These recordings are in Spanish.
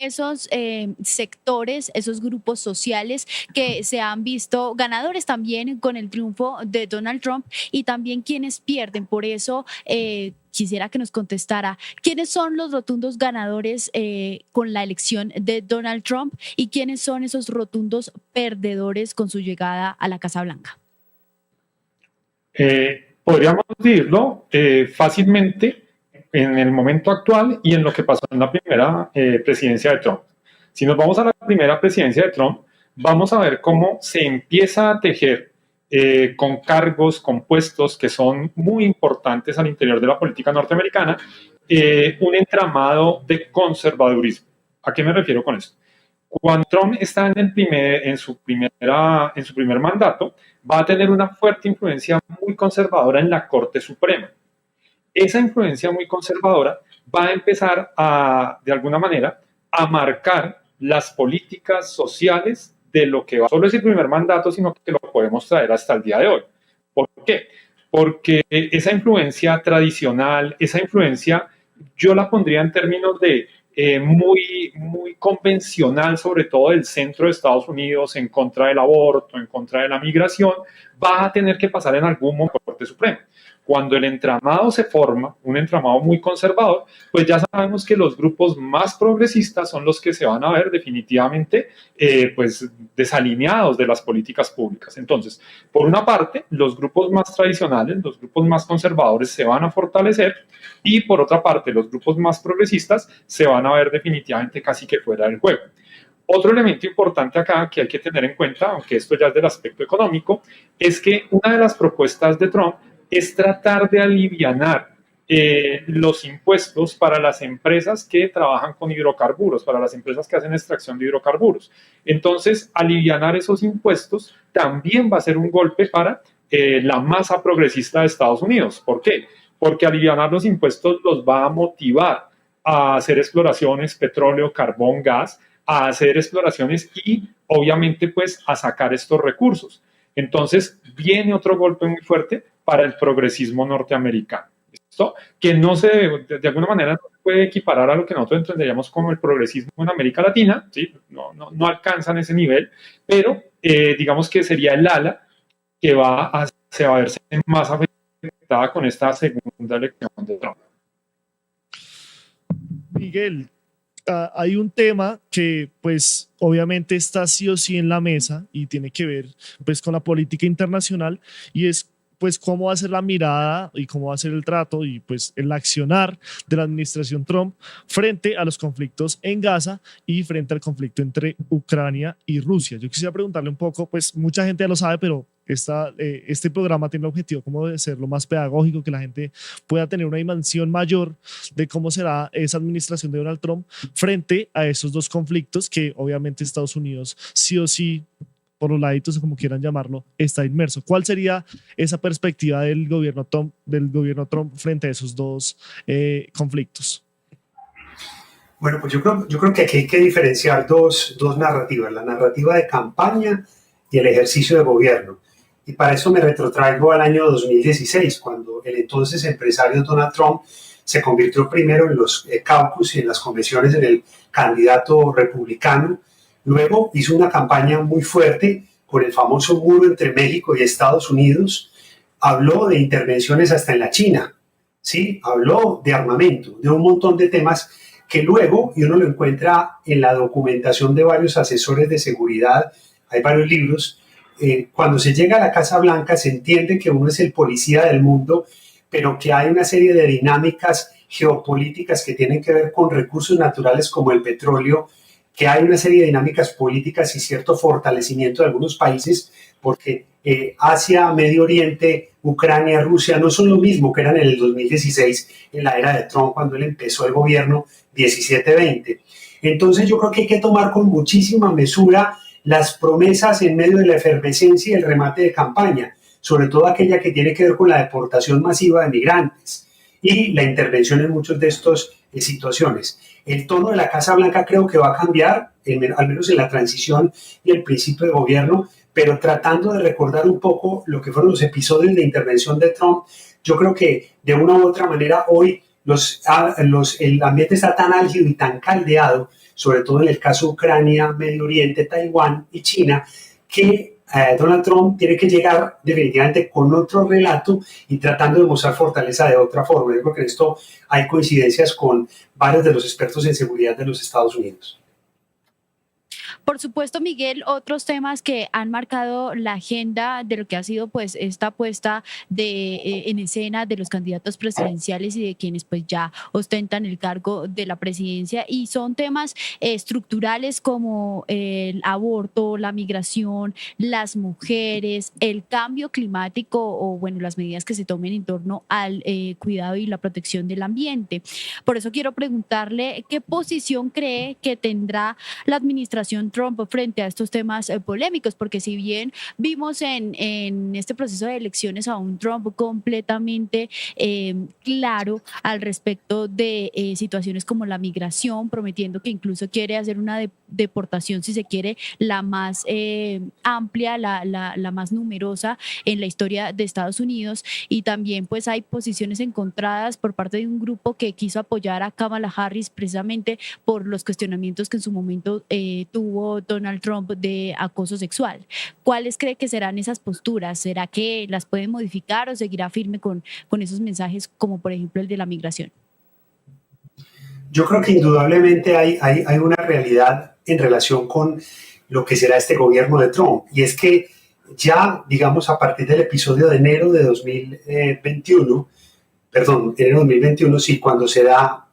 esos sectores, esos grupos sociales que se han visto ganadores también con el triunfo de Donald Trump y también quienes pierden. Por eso quisiera que nos contestara quiénes son los rotundos ganadores con la elección de Donald Trump y quiénes son esos rotundos perdedores con su llegada a la Casa Blanca. Podríamos decirlo fácilmente en el momento actual y en lo que pasó en la primera presidencia de Trump. Si nos vamos a la primera presidencia de Trump, vamos a ver cómo se empieza a tejer con cargos, con puestos que son muy importantes al interior de la política norteamericana, un entramado de conservadurismo. ¿A qué me refiero con esto? Cuando Trump está en su primer mandato, va a tener una fuerte influencia muy conservadora en la Corte Suprema. Esa influencia muy conservadora va a empezar de alguna manera, a marcar las políticas sociales de lo que va. Solo es el primer mandato, sino que lo podemos traer hasta el día de hoy. ¿Por qué? Porque esa influencia tradicional, esa influencia, yo la pondría en términos de muy convencional, sobre todo del centro de Estados Unidos, en contra del aborto, en contra de la migración, va a tener que pasar en algún momento por la Corte Suprema. Cuando el entramado se forma, un entramado muy conservador, pues ya sabemos que los grupos más progresistas son los que se van a ver definitivamente pues desalineados de las políticas públicas. Entonces, por una parte, los grupos más tradicionales, los grupos más conservadores se van a fortalecer y por otra parte, los grupos más progresistas se van a ver definitivamente casi que fuera del juego. Otro elemento importante acá que hay que tener en cuenta, aunque esto ya es del aspecto económico, es que una de las propuestas de Trump es tratar de alivianar los impuestos para las empresas que trabajan con hidrocarburos, para las empresas que hacen extracción de hidrocarburos. Entonces, alivianar esos impuestos también va a ser un golpe para la masa progresista de Estados Unidos. ¿Por qué? Porque alivianar los impuestos los va a motivar a hacer exploraciones, petróleo, carbón, gas, a hacer exploraciones y obviamente pues a sacar estos recursos. Entonces viene otro golpe muy fuerte para el progresismo norteamericano. ¿Listo? Que no se debe, de alguna manera no se puede equiparar a lo que nosotros entenderíamos como el progresismo en América Latina, ¿sí? No alcanzan ese nivel, pero digamos que sería el ala que se va a verse más afectada con esta segunda elección de Trump. Miguel, hay un tema que pues obviamente está sí o sí en la mesa y tiene que ver pues con la política internacional y es pues cómo va a ser la mirada y cómo va a ser el trato y pues el accionar de la administración Trump frente a los conflictos en Gaza y frente al conflicto entre Ucrania y Rusia. Yo quisiera preguntarle un poco, pues mucha gente ya lo sabe, pero este programa tiene el objetivo como de ser lo más pedagógico, que la gente pueda tener una dimensión mayor de cómo será esa administración de Donald Trump frente a esos dos conflictos que obviamente Estados Unidos sí o sí, por los laditos, como quieran llamarlo, está inmerso. ¿Cuál sería esa perspectiva del gobierno Trump frente a esos dos conflictos? Bueno, pues yo creo que aquí hay que diferenciar dos narrativas, la narrativa de campaña y el ejercicio de gobierno. Y para eso me retrotraigo al año 2016, cuando el entonces empresario Donald Trump se convirtió primero en los caucus y en las convenciones en el candidato republicano. Luego hizo una campaña muy fuerte con el famoso muro entre México y Estados Unidos. Habló de intervenciones hasta en la China, ¿sí? Habló de armamento, de un montón de temas que luego, y uno lo encuentra en la documentación de varios asesores de seguridad, hay varios libros, cuando se llega a la Casa Blanca se entiende que uno es el policía del mundo, pero que hay una serie de dinámicas geopolíticas que tienen que ver con recursos naturales como el petróleo, que hay una serie de dinámicas políticas y cierto fortalecimiento de algunos países, porque Asia, Medio Oriente, Ucrania, Rusia no son lo mismo que eran en el 2016, en la era de Trump, cuando él empezó el gobierno 17-20. Entonces yo creo que hay que tomar con muchísima mesura las promesas en medio de la efervescencia y el remate de campaña, sobre todo aquella que tiene que ver con la deportación masiva de migrantes y la intervención en muchas de estas situaciones. El tono de la Casa Blanca creo que va a cambiar, al menos en la transición y el principio de gobierno, pero tratando de recordar un poco lo que fueron los episodios de intervención de Trump. Yo creo que de una u otra manera hoy el ambiente está tan álgido y tan caldeado, sobre todo en el caso Ucrania, Medio Oriente, Taiwán y China, que Donald Trump tiene que llegar definitivamente con otro relato y tratando de mostrar fortaleza de otra forma. Yo creo que en esto hay coincidencias con varios de los expertos en seguridad de los Estados Unidos. Por supuesto, Miguel, otros temas que han marcado la agenda de lo que ha sido pues esta puesta en escena de los candidatos presidenciales y de quienes pues ya ostentan el cargo de la presidencia, y son temas estructurales como el aborto, la migración, las mujeres, el cambio climático o bueno, las medidas que se tomen en torno al cuidado y la protección del ambiente. Por eso quiero preguntarle qué posición cree que tendrá la administración Trump frente a estos temas polémicos, porque si bien vimos en este proceso de elecciones a un Trump completamente claro al respecto de situaciones como la migración, prometiendo que incluso quiere hacer una deportación, si se quiere, la más amplia, la más numerosa en la historia de Estados Unidos, y también pues hay posiciones encontradas por parte de un grupo que quiso apoyar a Kamala Harris precisamente por los cuestionamientos que en su momento tuvo Donald Trump de acoso sexual. ¿Cuáles cree que serán esas posturas? ¿Será que las puede modificar o seguirá firme con esos mensajes como por ejemplo el de la migración? Yo creo que indudablemente hay una realidad en relación con lo que será este gobierno de Trump, y es que ya, digamos, a partir del episodio de enero de 2021, sí, cuando se da,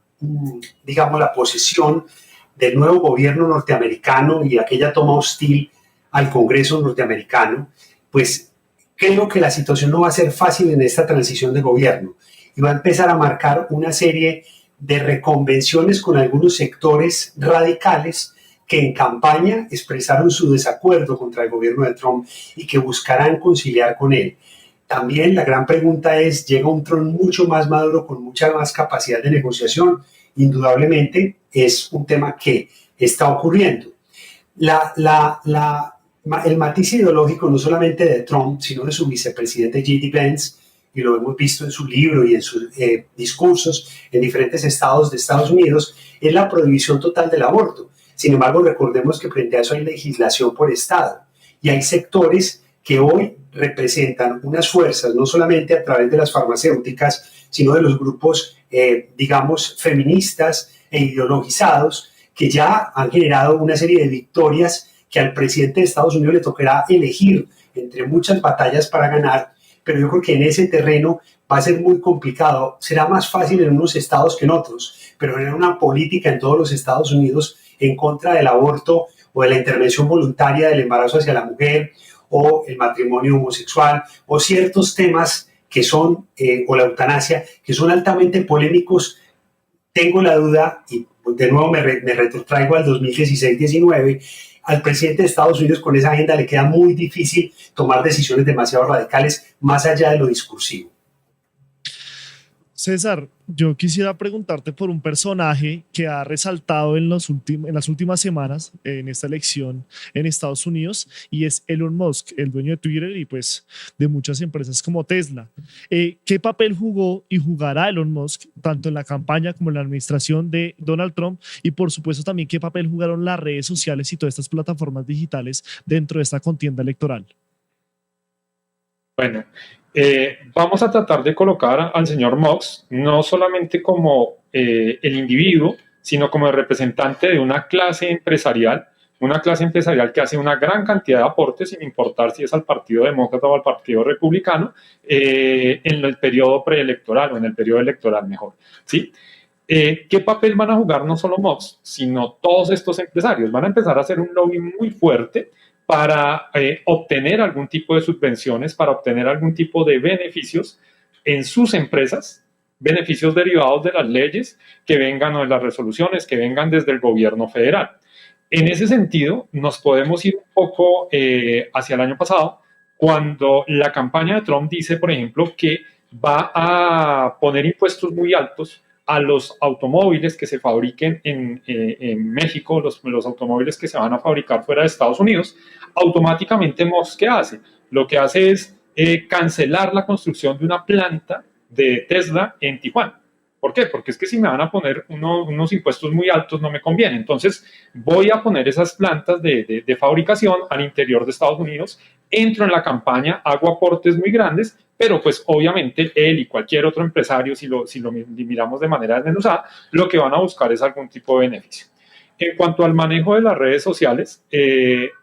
digamos, la posesión del nuevo gobierno norteamericano y aquella toma hostil al Congreso norteamericano, pues creo que la situación no va a ser fácil en esta transición de gobierno y va a empezar a marcar una serie de reconvenciones con algunos sectores radicales que en campaña expresaron su desacuerdo contra el gobierno de Trump y que buscarán conciliar con él. También la gran pregunta es, ¿llega un Trump mucho más maduro con mucha más capacidad de negociación? Indudablemente es un tema que está ocurriendo. El matiz ideológico no solamente de Trump, sino de su vicepresidente J.D. Vance, y lo hemos visto en su libro y en sus discursos en diferentes estados de Estados Unidos, es la prohibición total del aborto. Sin embargo, recordemos que frente a eso hay legislación por estado y hay sectores que hoy representan unas fuerzas, no solamente a través de las farmacéuticas, sino de los grupos, digamos, feministas e ideologizados, que ya han generado una serie de victorias que al presidente de Estados Unidos le tocará elegir entre muchas batallas para ganar, pero yo creo que en ese terreno va a ser muy complicado. Será más fácil en unos estados que en otros, pero en una política en todos los Estados Unidos en contra del aborto o de la intervención voluntaria del embarazo hacia la mujer o el matrimonio homosexual o ciertos temas que son, o la eutanasia, que son altamente polémicos. Tengo la duda, y de nuevo me retrotraigo al 2016-19, al presidente de Estados Unidos con esa agenda le queda muy difícil tomar decisiones demasiado radicales más allá de lo discursivo. César, yo quisiera preguntarte por un personaje que ha resaltado en las últimas semanas en esta elección en Estados Unidos, y es Elon Musk, el dueño de Twitter y pues de muchas empresas como Tesla. ¿Qué papel jugó y jugará Elon Musk tanto en la campaña como en la administración de Donald Trump? Y por supuesto también qué papel jugaron las redes sociales y todas estas plataformas digitales dentro de esta contienda electoral. Bueno, vamos a tratar de colocar al señor Musk no solamente como el individuo, sino como el representante de una clase empresarial que hace una gran cantidad de aportes, sin importar si es al Partido Demócrata o al Partido Republicano, en el periodo preelectoral o en el periodo electoral mejor, ¿sí? ¿Qué papel van a jugar no solo Musk, sino todos estos empresarios? Van a empezar a hacer un lobby muy fuerte para obtener algún tipo de subvenciones, para obtener algún tipo de beneficios en sus empresas, beneficios derivados de las leyes que vengan o de las resoluciones que vengan desde el gobierno federal. En ese sentido, nos podemos ir un poco hacia el año pasado, cuando la campaña de Trump dice, por ejemplo, que va a poner impuestos muy altos a los automóviles que se fabriquen en México, los automóviles que se van a fabricar fuera de Estados Unidos. Automáticamente Musk, ¿qué hace? Lo que hace es cancelar la construcción de una planta de Tesla en Tijuana. ¿Por qué? Porque es que si me van a poner unos impuestos muy altos no me conviene. Entonces voy a poner esas plantas de fabricación al interior de Estados Unidos, entro en la campaña, hago aportes muy grandes, pero pues obviamente él y cualquier otro empresario, si lo miramos de manera desmenuzada, lo que van a buscar es algún tipo de beneficio. En cuanto al manejo de las redes sociales,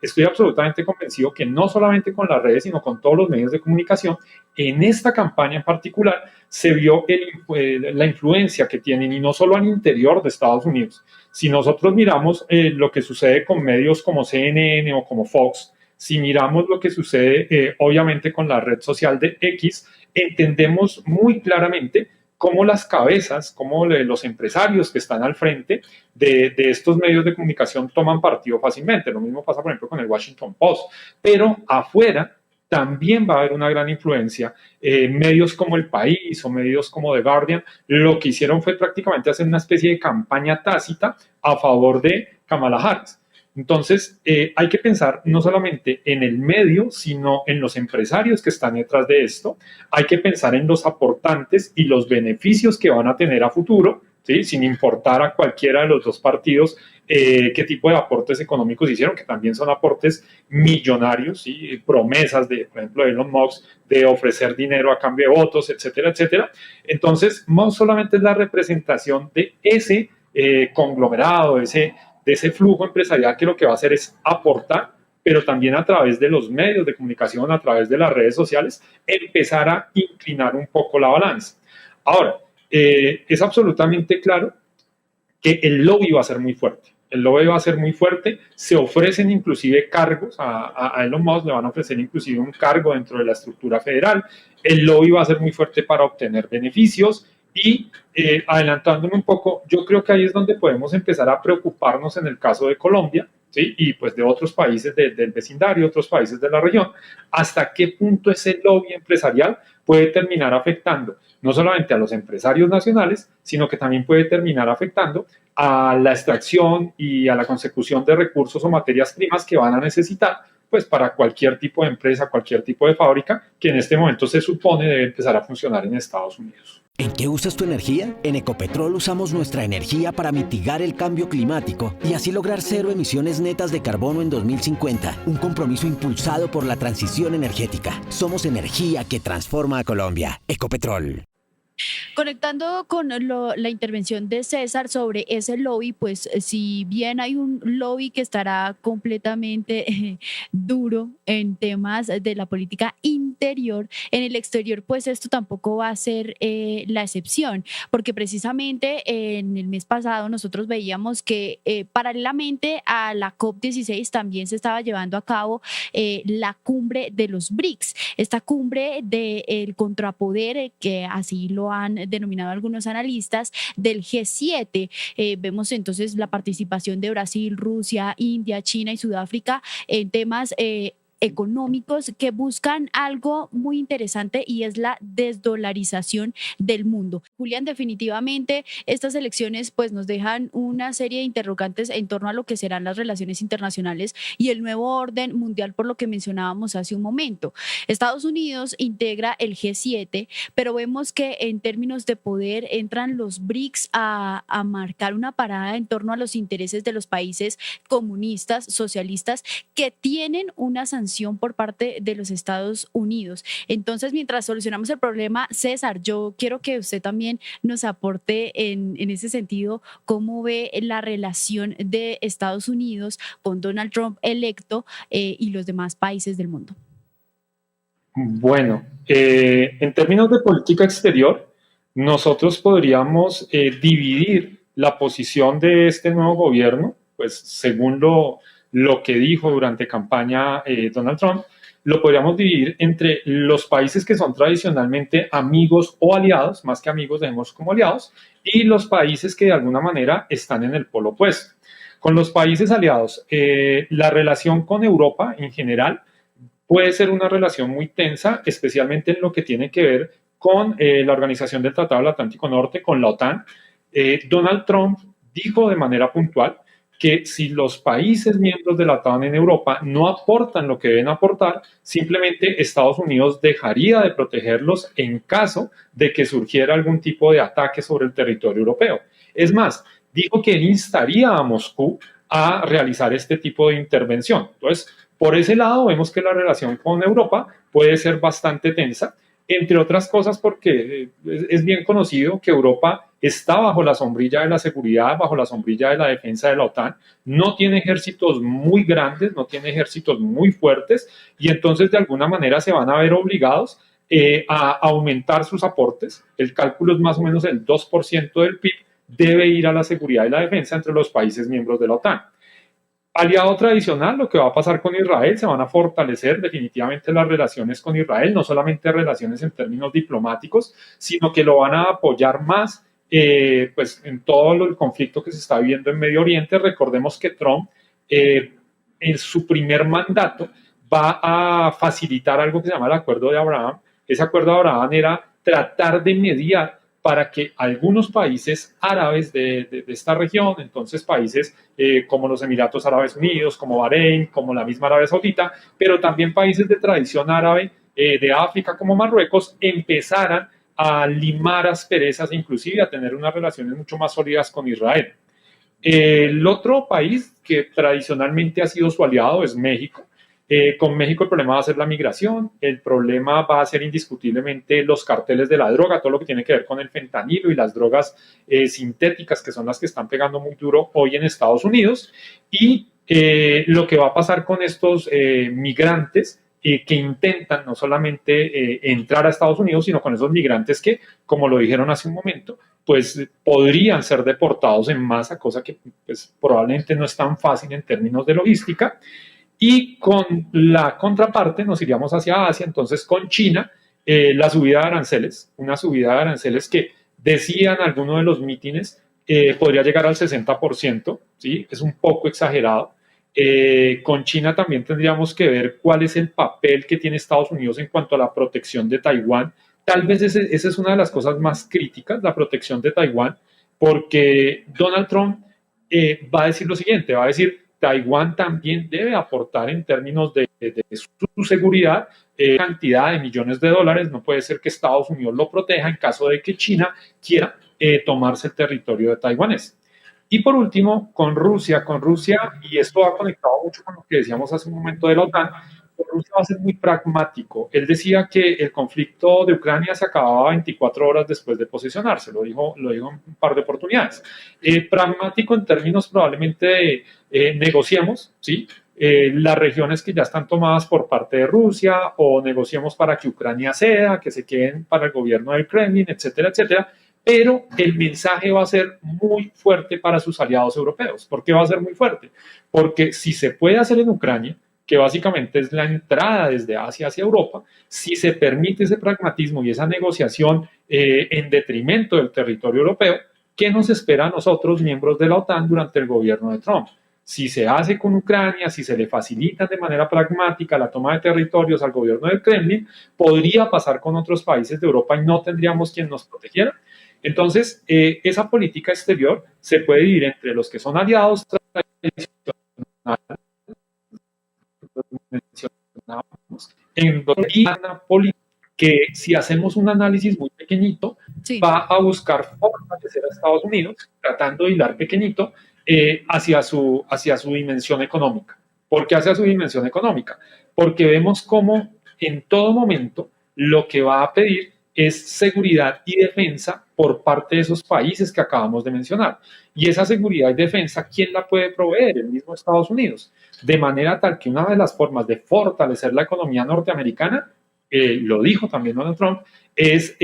estoy absolutamente convencido que no solamente con las redes, sino con todos los medios de comunicación, en esta campaña en particular se vio la influencia que tienen, y no solo al interior de Estados Unidos. Si nosotros miramos lo que sucede con medios como CNN o como Fox, si miramos lo que sucede obviamente con la red social de X, entendemos muy claramente cómo las cabezas, cómo los empresarios que están al frente de estos medios de comunicación toman partido fácilmente. Lo mismo pasa, por ejemplo, con el Washington Post. Pero afuera también va a haber una gran influencia. Medios como El País o medios como The Guardian, lo que hicieron fue prácticamente hacer una especie de campaña tácita a favor de Kamala Harris. Entonces, hay que pensar no solamente en el medio, sino en los empresarios que están detrás de esto. Hay que pensar en los aportantes y los beneficios que van a tener a futuro, ¿sí? Sin importar a cualquiera de los dos partidos qué tipo de aportes económicos hicieron, que también son aportes millonarios, ¿sí? Promesas de, por ejemplo, de Elon Musk, de ofrecer dinero a cambio de votos, etcétera, etcétera. Entonces, no solamente es la representación de ese conglomerado, de ese flujo empresarial que lo que va a hacer es aportar, pero también a través de los medios de comunicación, a través de las redes sociales, empezar a inclinar un poco la balanza. Ahora, es absolutamente claro que el lobby va a ser muy fuerte. El lobby va a ser muy fuerte, se ofrecen inclusive cargos, a Elon Musk le van a ofrecer inclusive un cargo dentro de la estructura federal, el lobby va a ser muy fuerte para obtener beneficios. Y adelantándome un poco, yo creo que ahí es donde podemos empezar a preocuparnos en el caso de Colombia, ¿sí? Y pues de otros países del vecindario, otros países de la región, hasta qué punto ese lobby empresarial puede terminar afectando no solamente a los empresarios nacionales, sino que también puede terminar afectando a la extracción y a la consecución de recursos o materias primas que van a necesitar pues para cualquier tipo de empresa, cualquier tipo de fábrica que en este momento se supone debe empezar a funcionar en Estados Unidos. ¿En qué usas tu energía? En Ecopetrol usamos nuestra energía para mitigar el cambio climático y así lograr cero emisiones netas de carbono en 2050. Un compromiso impulsado por la transición energética. Somos energía que transforma a Colombia. Ecopetrol. Conectando con la intervención de César sobre ese lobby, pues si bien hay un lobby que estará completamente duro en temas de la política interior, en el exterior pues esto tampoco va a ser la excepción, porque precisamente en el mes pasado nosotros veíamos que paralelamente a la COP16 también se estaba llevando a cabo la cumbre de los BRICS, esta cumbre del contrapoder que así lo han denominado algunos analistas del G7. Vemos entonces la participación de Brasil, Rusia, India, China y Sudáfrica en temas económicos que buscan algo muy interesante y es la desdolarización del mundo. Julián, definitivamente estas elecciones pues nos dejan una serie de interrogantes en torno a lo que serán las relaciones internacionales y el nuevo orden mundial por lo que mencionábamos hace un momento. Estados Unidos integra el G7, pero vemos que en términos de poder entran los BRICS a marcar una parada en torno a los intereses de los países comunistas, socialistas, que tienen una sanción por parte de los Estados Unidos. Entonces, mientras solucionamos el problema, César, yo quiero que usted también nos aporte en ese sentido cómo ve la relación de Estados Unidos con Donald Trump electo y los demás países del mundo. Bueno, en términos de política exterior, nosotros podríamos dividir la posición de este nuevo gobierno, pues según lo que dijo durante campaña Donald Trump, lo podríamos dividir entre los países que son tradicionalmente amigos o aliados, más que amigos, dejemos como aliados, y los países que de alguna manera están en el polo opuesto. Con los países aliados, la relación con Europa en general puede ser una relación muy tensa, especialmente en lo que tiene que ver con la Organización del Tratado del Atlántico Norte, con la OTAN. Donald Trump dijo de manera puntual que si los países miembros de la OTAN en Europa no aportan lo que deben aportar, simplemente Estados Unidos dejaría de protegerlos en caso de que surgiera algún tipo de ataque sobre el territorio europeo. Es más, dijo que él instaría a Moscú a realizar este tipo de intervención. Entonces, por ese lado, vemos que la relación con Europa puede ser bastante tensa, entre otras cosas porque es bien conocido que Europa está bajo la sombrilla de la seguridad, bajo la sombrilla de la defensa de la OTAN, no tiene ejércitos muy grandes, no tiene ejércitos muy fuertes, y entonces de alguna manera se van a ver obligados a aumentar sus aportes. El cálculo es más o menos el 2% del PIB debe ir a la seguridad y la defensa entre los países miembros de la OTAN. Aliado tradicional, lo que va a pasar con Israel, se van a fortalecer definitivamente las relaciones con Israel, no solamente relaciones en términos diplomáticos, sino que lo van a apoyar más pues, en todo el conflicto que se está viviendo en Medio Oriente. Recordemos que Trump, en su primer mandato, va a facilitar algo que se llama el Acuerdo de Abraham. Ese Acuerdo de Abraham era tratar de mediar para que algunos países árabes de esta región, entonces países como los Emiratos Árabes Unidos, como Bahrein, como la misma Arabia Saudita, pero también países de tradición árabe de África como Marruecos, empezaran a limar asperezas e inclusive a tener unas relaciones mucho más sólidas con Israel. El otro país que tradicionalmente ha sido su aliado es México. Con México el problema va a ser la migración, el problema va a ser indiscutiblemente los carteles de la droga, todo lo que tiene que ver con el fentanilo y las drogas sintéticas, que son las que están pegando muy duro hoy en Estados Unidos, y lo que va a pasar con estos migrantes que intentan no solamente entrar a Estados Unidos, sino con esos migrantes que, como lo dijeron hace un momento, pues podrían ser deportados en masa, cosa que pues, probablemente no es tan fácil en términos de logística. Y con la contraparte nos iríamos hacia Asia, entonces con China, la subida de aranceles, una subida de aranceles que decían algunos de los mítines podría llegar al 60%, ¿sí? Es un poco exagerado. Con China también tendríamos que ver cuál es el papel que tiene Estados Unidos en cuanto a la protección de Taiwán. Tal vez esa es una de las cosas más críticas, la protección de Taiwán, porque Donald Trump va a decir lo siguiente, va a decir, Taiwán también debe aportar en términos de su seguridad cantidad de millones de dólares. No puede ser que Estados Unidos lo proteja en caso de que China quiera tomarse el territorio de taiwanés. Y por último, con Rusia, y esto va conectado mucho con lo que decíamos hace un momento de la OTAN, Rusia va a ser muy pragmático. Él decía que el conflicto de Ucrania se acababa 24 horas después de posesionarse, lo dijo en un par de oportunidades. Pragmático en términos probablemente de negociemos, ¿sí? Las regiones que ya están tomadas por parte de Rusia, o negociemos para que Ucrania ceda, que se queden para el gobierno del Kremlin, etcétera, etcétera. Pero el mensaje va a ser muy fuerte para sus aliados europeos. ¿Por qué va a ser muy fuerte? Porque si se puede hacer en Ucrania, que básicamente es la entrada desde Asia hacia Europa, si se permite ese pragmatismo y esa negociación en detrimento del territorio europeo, ¿qué nos espera a nosotros, miembros de la OTAN, durante el gobierno de Trump? Si se hace con Ucrania, si se le facilita de manera pragmática la toma de territorios al gobierno del Kremlin, podría pasar con otros países de Europa y no tendríamos quien nos protegiera. Entonces, esa política exterior se puede dividir entre los que son aliados tradicionales, en una política que, si hacemos un análisis muy pequeñito, sí, va a buscar fortalecer a Estados Unidos, tratando de hilar pequeñito hacia su dimensión económica. ¿Por qué hacia su dimensión económica? Porque vemos cómo en todo momento lo que va a pedir es seguridad y defensa por parte de esos países que acabamos de mencionar. Y esa seguridad y defensa, ¿quién la puede proveer? El mismo Estados Unidos. De manera tal que una de las formas de fortalecer la economía norteamericana, lo dijo también Donald Trump, es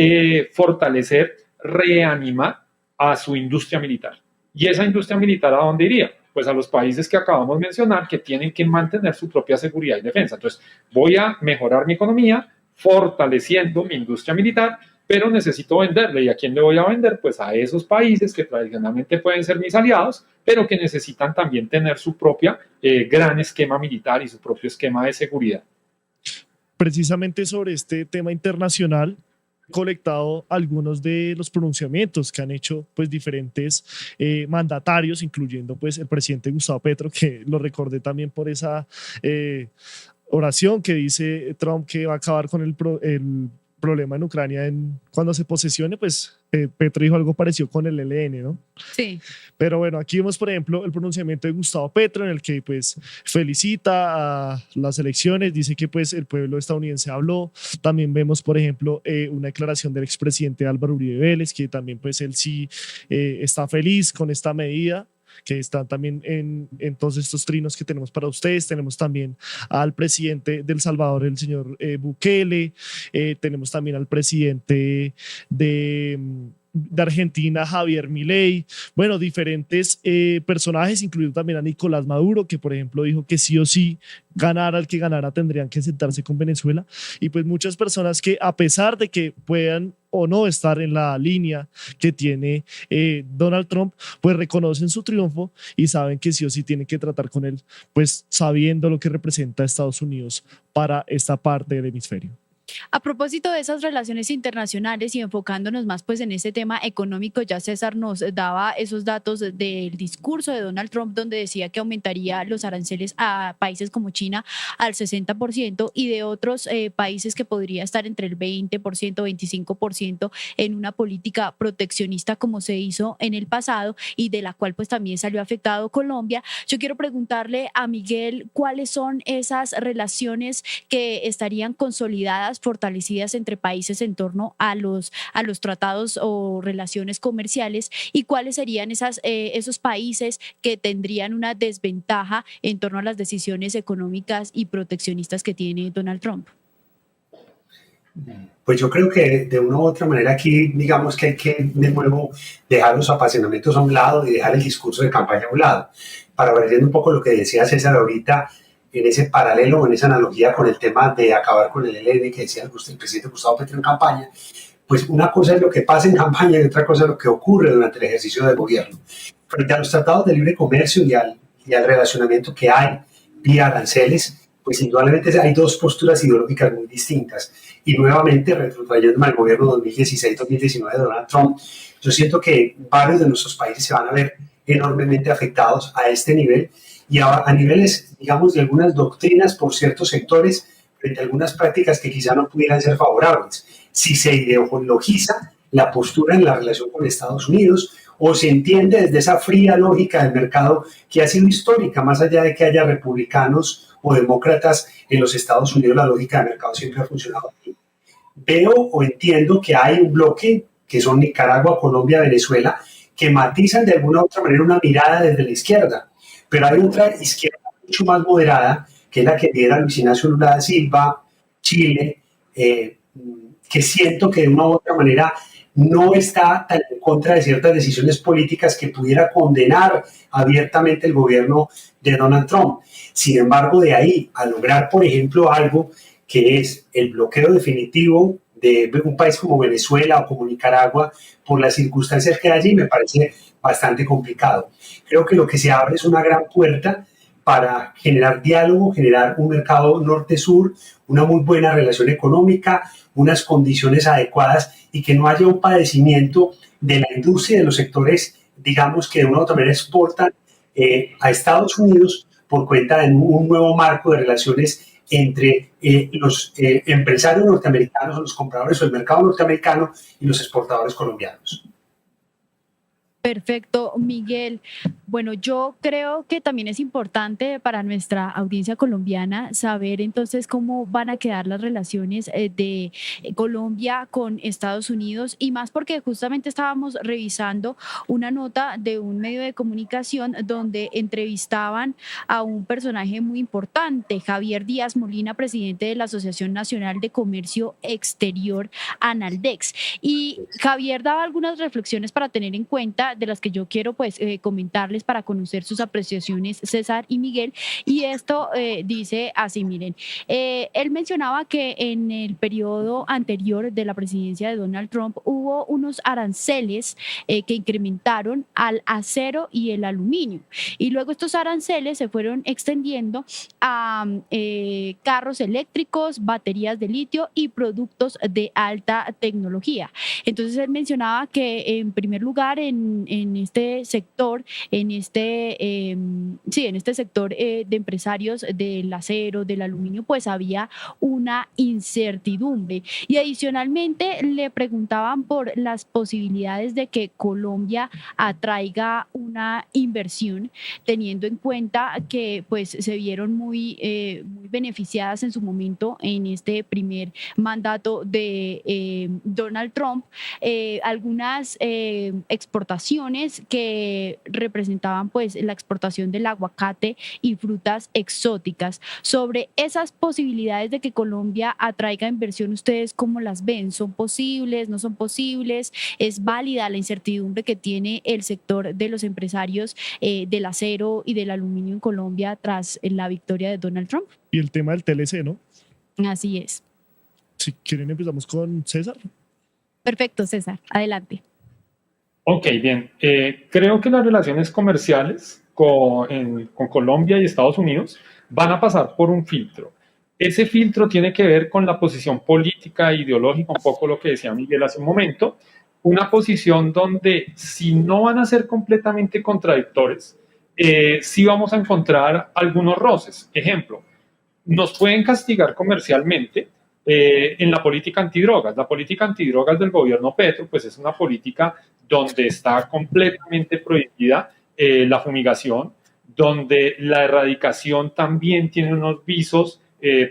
fortalecer, reanimar a su industria militar. ¿Y esa industria militar a dónde iría? Pues a los países que acabamos de mencionar, que tienen que mantener su propia seguridad y defensa. Entonces, voy a mejorar mi economía fortaleciendo mi industria militar, pero necesito venderle. ¿Y a quién le voy a vender? Pues a esos países que tradicionalmente pueden ser mis aliados, pero que necesitan también tener su propia gran esquema militar y su propio esquema de seguridad. Precisamente sobre este tema internacional, colectado algunos de los pronunciamientos que han hecho pues diferentes mandatarios, incluyendo pues el presidente Gustavo Petro, que lo recordé también por esa oración que dice Trump que va a acabar con el problema en Ucrania cuando se posesione, pues Petro dijo algo parecido con el ELN, ¿no? Sí. Pero bueno, aquí vemos, por ejemplo, el pronunciamiento de Gustavo Petro, en el que pues felicita a las elecciones, dice que pues el pueblo estadounidense habló. También vemos, por ejemplo, una declaración del expresidente Álvaro Uribe Vélez, que también pues él sí está feliz con esta medida, que están también en todos estos trinos que tenemos para ustedes. Tenemos también al presidente de El Salvador, el señor Bukele. Tenemos también al presidente de Argentina, Javier Milei. Bueno, diferentes personajes, incluido también a Nicolás Maduro, que por ejemplo dijo que sí o sí, ganara el que ganara, tendrían que sentarse con Venezuela. Y pues muchas personas que, a pesar de que puedan o no estar en la línea que tiene Donald Trump, pues reconocen su triunfo y saben que sí o sí tienen que tratar con él, pues sabiendo lo que representa Estados Unidos para esta parte del hemisferio. A propósito de esas relaciones internacionales y enfocándonos más pues en este tema económico, ya César nos daba esos datos del discurso de Donald Trump, donde decía que aumentaría los aranceles a países como China al 60% y de otros países que podría estar entre el 20%, 25% en una política proteccionista como se hizo en el pasado y de la cual pues también salió afectado Colombia. Yo quiero preguntarle a Miguel cuáles son esas relaciones que estarían consolidadas, fortalecidas entre países en torno a los tratados o relaciones comerciales, y cuáles serían esos países que tendrían una desventaja en torno a las decisiones económicas y proteccionistas que tiene Donald Trump. Pues yo creo que de una u otra manera aquí, digamos que hay que de nuevo dejar los apasionamientos a un lado y dejar el discurso de campaña a un lado. Para ver un poco lo que decía César ahorita, en ese paralelo, en esa analogía con el tema de acabar con el ELN que decía el presidente Gustavo Petro en campaña, pues una cosa es lo que pasa en campaña y otra cosa es lo que ocurre durante el ejercicio del gobierno. Frente a los tratados de libre comercio y al relacionamiento que hay vía aranceles, pues indudablemente hay dos posturas ideológicas muy distintas. Y nuevamente, retrotrayéndome al gobierno 2016-2019 de Donald Trump, yo siento que varios de nuestros países se van a ver enormemente afectados a este nivel y a niveles, digamos, de algunas doctrinas por ciertos sectores frente a algunas prácticas que quizá no pudieran ser favorables. Si se ideologiza la postura en la relación con Estados Unidos o se entiende desde esa fría lógica del mercado que ha sido histórica, más allá de que haya republicanos o demócratas en los Estados Unidos, la lógica del mercado siempre ha funcionado así. Veo o entiendo que hay un bloque, que son Nicaragua, Colombia, Venezuela, que matizan de alguna u otra manera una mirada desde la izquierda, pero hay otra izquierda mucho más moderada, que es la que lidera Luis Ignacio Lula da Silva, Chile, que siento que de una u otra manera no está tan en contra de ciertas decisiones políticas que pudiera condenar abiertamente el gobierno de Donald Trump. Sin embargo, de ahí a lograr, por ejemplo, algo que es el bloqueo definitivo de un país como Venezuela o como Nicaragua, por las circunstancias que hay allí, me parece bastante complicado. Creo que lo que se abre es una gran puerta para generar diálogo, generar un mercado norte-sur, una muy buena relación económica, unas condiciones adecuadas y que no haya un padecimiento de la industria y de los sectores, digamos, que de una u otra manera exportan a Estados Unidos por cuenta de un nuevo marco de relaciones entre los empresarios norteamericanos o los compradores del mercado norteamericano y los exportadores colombianos. Perfecto, Miguel. Bueno, yo creo que también es importante para nuestra audiencia colombiana saber entonces cómo van a quedar las relaciones de Colombia con Estados Unidos, y más porque justamente estábamos revisando una nota de un medio de comunicación donde entrevistaban a un personaje muy importante, Javier Díaz Molina, presidente de la Asociación Nacional de Comercio Exterior, ANALDEX. Y Javier daba algunas reflexiones para tener en cuenta noticia de las que yo quiero pues comentarles para conocer sus apreciaciones, César y Miguel, y esto dice así, miren, él mencionaba que en el periodo anterior de la presidencia de Donald Trump hubo unos aranceles que incrementaron al acero y el aluminio, y luego estos aranceles se fueron extendiendo a carros eléctricos, baterías de litio y productos de alta tecnología. Entonces él mencionaba que en primer lugar en este sector, en este sector de empresarios del acero, del aluminio, pues había una incertidumbre. Y adicionalmente le preguntaban por las posibilidades de que Colombia atraiga una inversión, teniendo en cuenta que pues se vieron muy beneficiadas en su momento en este primer mandato de Donald Trump, algunas exportaciones que representaban pues la exportación del aguacate y frutas exóticas. Sobre esas posibilidades de que Colombia atraiga inversión, ¿ustedes cómo las ven? ¿Son posibles? ¿No son posibles? ¿Es válida la incertidumbre que tiene el sector de los empresarios del acero y del aluminio en Colombia tras la victoria de Donald Trump? Y el tema del TLC, ¿no? Así es. Si quieren empezamos con César. Perfecto, César. Adelante. Ok, bien. Creo que las relaciones comerciales con Colombia y Estados Unidos van a pasar por un filtro. Ese filtro tiene que ver con la posición política e ideológica, un poco lo que decía Miguel hace un momento, una posición donde si no van a ser completamente contradictores, sí vamos a encontrar algunos roces. Ejemplo, nos pueden castigar comercialmente en la política antidrogas. La política antidrogas del gobierno Petro, pues es una política donde está completamente prohibida la fumigación, donde la erradicación también tiene unos visos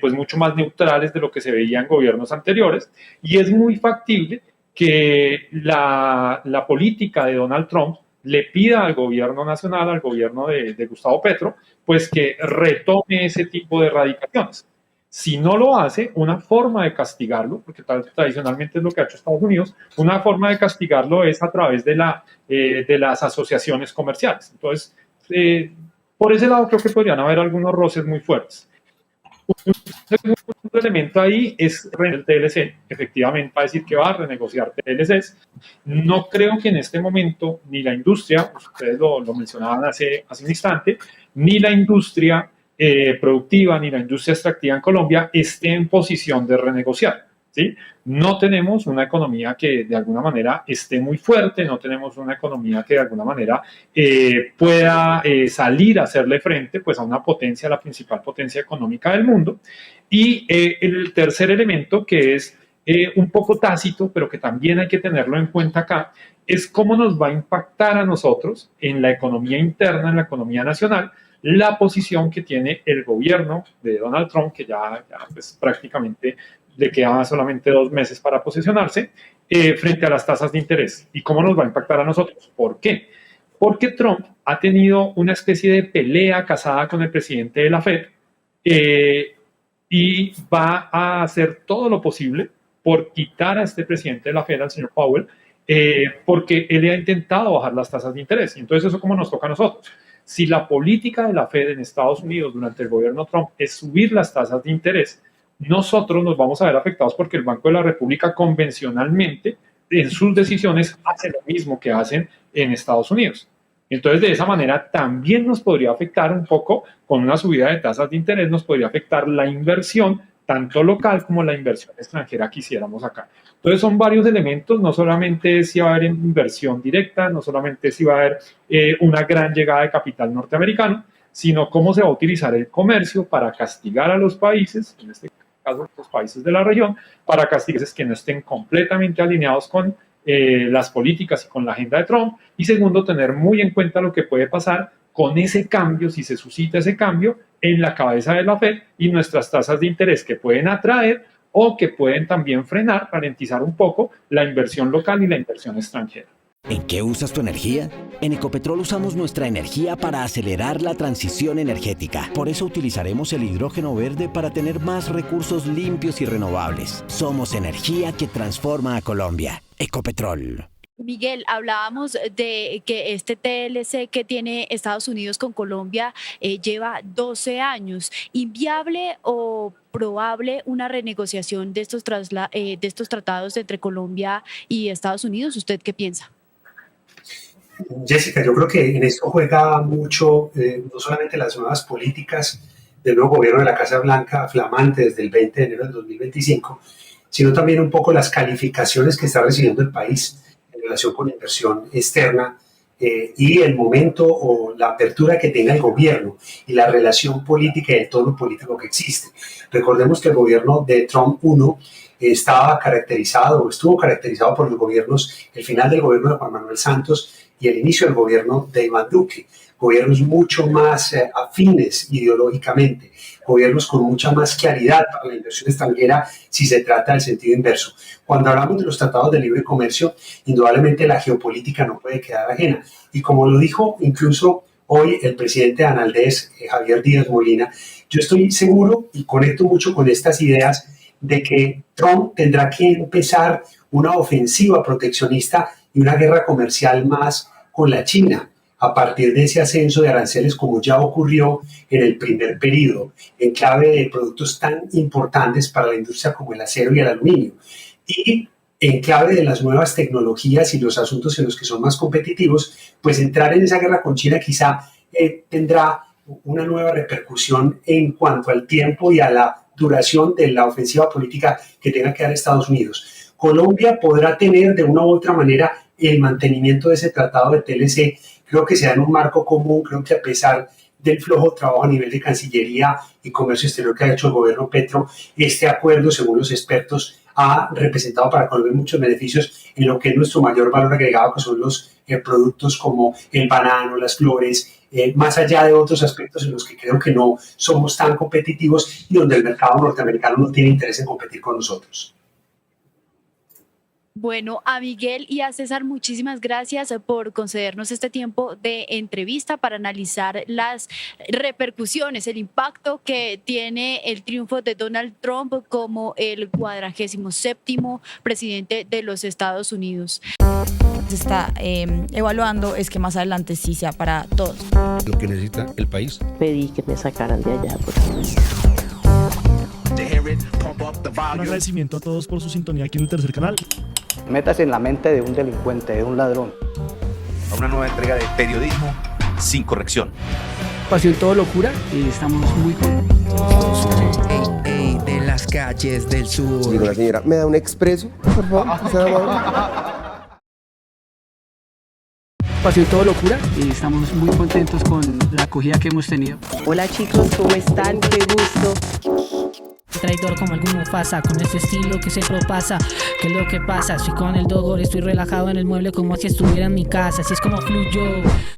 pues mucho más neutrales de lo que se veía en gobiernos anteriores, y es muy factible que la política de Donald Trump le pida al gobierno nacional, al gobierno de Gustavo Petro, pues que retome ese tipo de erradicaciones. Si no lo hace, una forma de castigarlo, porque tradicionalmente es lo que ha hecho Estados Unidos, una forma de castigarlo es a través de las asociaciones comerciales. Entonces, por ese lado creo que podrían haber algunos roces muy fuertes. Un segundo elemento ahí es el TLC. Efectivamente, va a decir que va a renegociar TLCs. No creo que en este momento ni la industria, ustedes lo mencionaban hace un instante, ni la industria productiva ni la industria extractiva en Colombia esté en posición de renegociar, ¿sí? No tenemos una economía que de alguna manera esté muy fuerte, no tenemos una economía que de alguna manera pueda salir a hacerle frente pues, a una potencia, la principal potencia económica del mundo. Y el tercer elemento, que es un poco tácito, pero que también hay que tenerlo en cuenta acá, es cómo nos va a impactar a nosotros en la economía interna, en la economía nacional, la posición que tiene el gobierno de Donald Trump, que ya pues, prácticamente le quedan solamente 2 meses para posicionarse, frente a las tasas de interés. ¿Y cómo nos va a impactar a nosotros? ¿Por qué? Porque Trump ha tenido una especie de pelea casada con el presidente de la Fed y va a hacer todo lo posible por quitar a este presidente de la Fed, al señor Powell, porque él ha intentado bajar las tasas de interés. Entonces, ¿eso cómo nos toca a nosotros? Si la política de la Fed en Estados Unidos durante el gobierno Trump es subir las tasas de interés, nosotros nos vamos a ver afectados porque el Banco de la República convencionalmente en sus decisiones hace lo mismo que hacen en Estados Unidos. Entonces, de esa manera también nos podría afectar un poco con una subida de tasas de interés, nos podría afectar la inversión, tanto local como la inversión extranjera que hiciéramos acá. Entonces, son varios elementos, no solamente si va a haber inversión directa, no solamente si va a haber una gran llegada de capital norteamericano, sino cómo se va a utilizar el comercio para castigar a los países, en este caso los países de la región, para castigarles que no estén completamente alineados con las políticas y con la agenda de Trump. Y segundo, tener muy en cuenta lo que puede pasar con ese cambio, si se suscita ese cambio en la cabeza de la Fed y nuestras tasas de interés que pueden atraer o que pueden también frenar, ralentizar un poco la inversión local y la inversión extranjera. ¿En qué usas tu energía? En Ecopetrol usamos nuestra energía para acelerar la transición energética. Por eso utilizaremos el hidrógeno verde para tener más recursos limpios y renovables. Somos energía que transforma a Colombia. Ecopetrol. Miguel, hablábamos de que este TLC que tiene Estados Unidos con Colombia lleva 12 años. ¿Inviable o probable una renegociación de de estos tratados entre Colombia y Estados Unidos? ¿Usted qué piensa? Jessica, yo creo que en esto juega mucho no solamente las nuevas políticas del nuevo gobierno de la Casa Blanca, flamante desde el 20 de enero del 2025, sino también un poco las calificaciones que está recibiendo el país en relación con la inversión externa y el momento o la apertura que tenga el gobierno y la relación política y el tono político que existe. Recordemos que el gobierno de Trump 1 estaba caracterizado o estuvo caracterizado por los gobiernos, el final del gobierno de Juan Manuel Santos y el inicio del gobierno de Iván Duque, gobiernos mucho más afines ideológicamente, gobiernos con mucha más claridad para la inversión extranjera si se trata del sentido inverso. Cuando hablamos de los tratados de libre comercio, indudablemente la geopolítica no puede quedar ajena. Y como lo dijo incluso hoy el presidente de Analdez, Javier Díaz Molina, yo estoy seguro y conecto mucho con estas ideas de que Trump tendrá que empezar una ofensiva proteccionista y una guerra comercial más con la China a partir de ese ascenso de aranceles como ya ocurrió en el primer periodo, en clave de productos tan importantes para la industria como el acero y el aluminio. Y en clave de las nuevas tecnologías y los asuntos en los que son más competitivos, pues entrar en esa guerra con China quizá tendrá una nueva repercusión en cuanto al tiempo y a la duración de la ofensiva política que tenga que dar Estados Unidos. Colombia podrá tener de una u otra manera el mantenimiento de ese tratado de TLC. Creo que se da en un marco común, creo que a pesar del flojo trabajo a nivel de Cancillería y Comercio Exterior que ha hecho el gobierno Petro, este acuerdo, según los expertos, ha representado para Colombia muchos beneficios en lo que es nuestro mayor valor agregado, que son los productos como el banano, las flores, más allá de otros aspectos en los que creo que no somos tan competitivos y donde el mercado norteamericano no tiene interés en competir con nosotros. Bueno, a Miguel y a César, muchísimas gracias por concedernos este tiempo de entrevista para analizar las repercusiones, el impacto que tiene el triunfo de Donald Trump como el 47º presidente de los Estados Unidos. Se está evaluando es que más adelante sí sea para todos. Lo que necesita el país. Pedí que me sacaran de allá. Un agradecimiento a todos por su sintonía aquí en el tercer canal. Métase en la mente de un delincuente, de un ladrón. A una nueva entrega de periodismo sin corrección. Pasión todo locura y estamos muy contentos. De las calles del sur. Digo, la señora, ¿me da un expreso, por favor? Pasión todo locura y estamos muy contentos con la acogida que hemos tenido. Hola chicos, ¿cómo están? Qué gusto. Traidor como algún Mufasa, con este estilo que se propasa. ¿Qué es lo que pasa? Estoy con el Dogor, estoy relajado en el mueble como si estuviera en mi casa. Así es como fluyo.